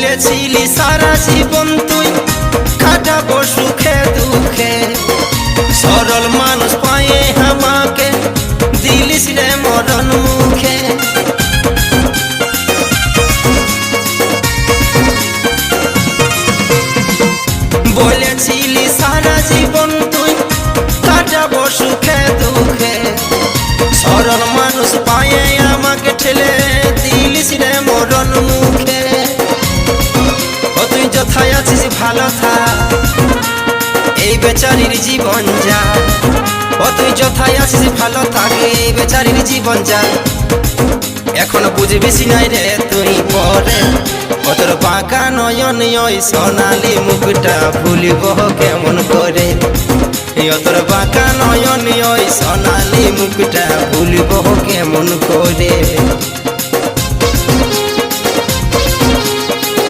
বলেছিলি সারা জীবন তুই কাটাবো সুখে দুঃখে, সরল মানুষ পায়ে আমাকে দিলিস রে মরণ মুখে। বলেছিলি সারা জীবন তুই কাটাবো সুখে দুঃখে, সরল মানুষ পায়ে আমাকে ঠেলে দিলিস রে মরণ মুখে। ও তুই যথায় আছিস ভালো থাক, এই বেচারির জীবন যা। ও তুই যথায় আছিস ভালো থাক, এই বেচারির জীবন যা। এখন বুঝবিস নাই রে তুই পরে, ও তোর বাঁকা নয়ন ওই সোনালি মুখটা ভুলিব কেমন করে। ও তোর বাঁকা নয়ন ওই সোনালি মুখটা ভুলিব কেমন করে।